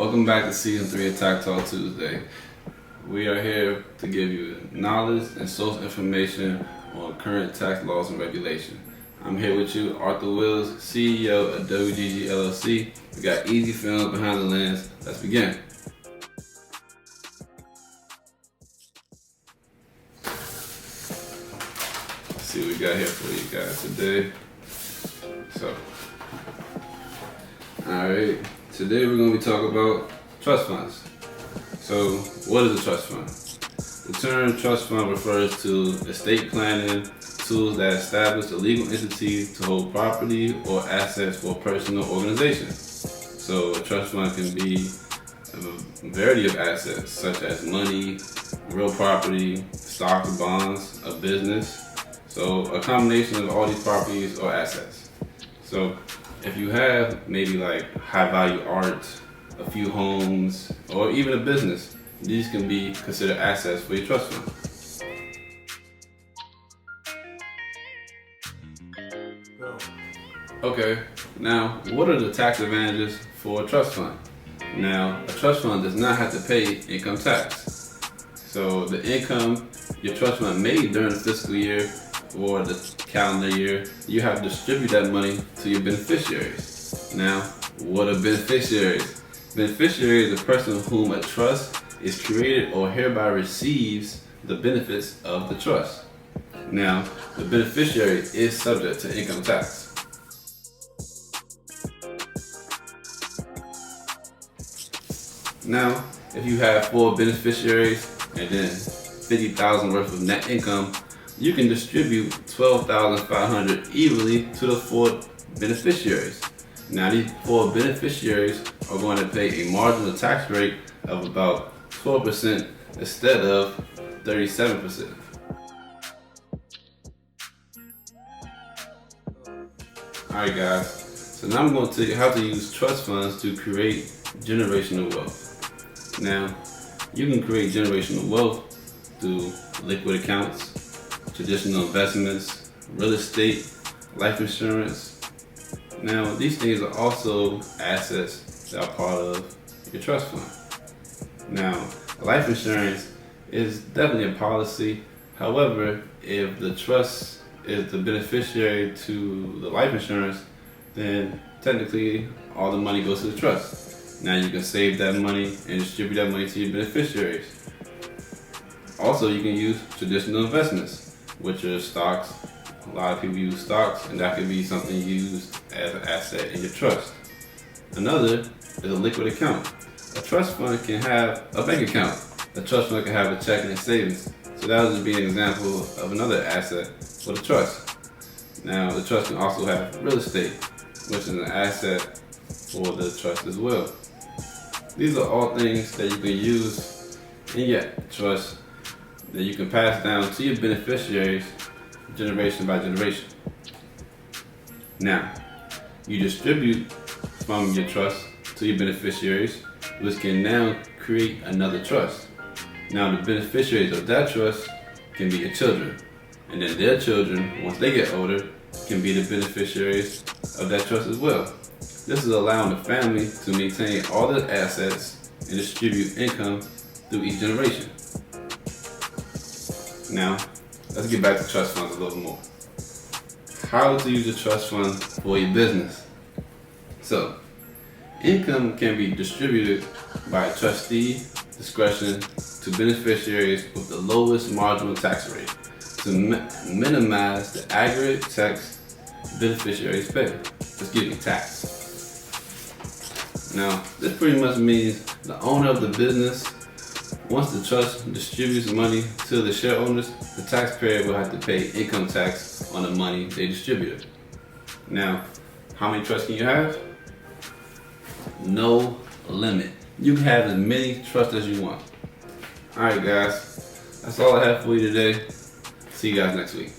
Welcome back to Season 3 of Tax Talk Tuesday. We are here to give you knowledge and source information on current tax laws and regulation. I'm here with you, Arthur Wills, CEO of WGG LLC. We got Easy Film behind the lens. Let's begin. Let's see what we got here for you guys today. Alright, today we're going to be talking about trust funds. So, what is a trust fund? The term trust fund refers to estate planning tools that establish a legal entity to hold property or assets for a person or organization. So, a trust fund can be a variety of assets such as money, real property, stocks, bonds, a business. So, a combination of all these properties or assets. So, if you have maybe like high value art, a few homes, or even a business, these can be considered assets for your trust fund. Okay, now what are the tax advantages for a trust fund? Now, a trust fund does not have to pay income tax. So the income your trust fund made during the fiscal year or the calendar year, you have to distribute that money to your beneficiaries. Now, what are beneficiaries? Beneficiary is a person whom a trust is created or hereby receives the benefits of the trust. Now, the beneficiary is subject to income tax. Now, if you have 4 beneficiaries and then $50,000 worth of net income, you can distribute $12,500 evenly to the 4 beneficiaries. Now these 4 beneficiaries are going to pay a marginal tax rate of about 12% instead of 37%. Alright guys, so now I'm going to tell you how to use trust funds to create generational wealth. Now, you can create generational wealth through liquid accounts, traditional investments, real estate, life insurance. Now, these things are also assets that are part of your trust fund. Now, life insurance is definitely a policy. However, if the trust is the beneficiary to the life insurance, then technically all the money goes to the trust. Now you can save that money and distribute that money to your beneficiaries. Also, you can use traditional investments, which are stocks. A lot of people use stocks, and that could be something used as an asset in your trust. Another is a liquid account. A trust fund can have a bank account. A trust fund can have a checking and savings. So that would just be an example of another asset for the trust. Now, the trust can also have real estate, which is an asset for the trust as well. These are all things that you can use in your trust that you can pass down to your beneficiaries generation by generation. Now, you distribute from your trust to your beneficiaries, which can now create another trust. Now, the beneficiaries of that trust can be your children, and then their children, once they get older, can be the beneficiaries of that trust as well. This is allowing the family to maintain all the assets and distribute income through each generation. Now, let's get back to trust funds a little more. How to use a trust fund for your business. So, income can be distributed by trustee discretion to beneficiaries with the lowest marginal tax rate to minimize the aggregate tax beneficiaries pay. Tax. Now, this pretty much means the owner of the business, once the trust distributes money to the share owners, the taxpayer will have to pay income tax on the money they distributed. Now, how many trusts can you have? No limit. You can have as many trusts as you want. Alright guys, that's all I have for you today. See you guys next week.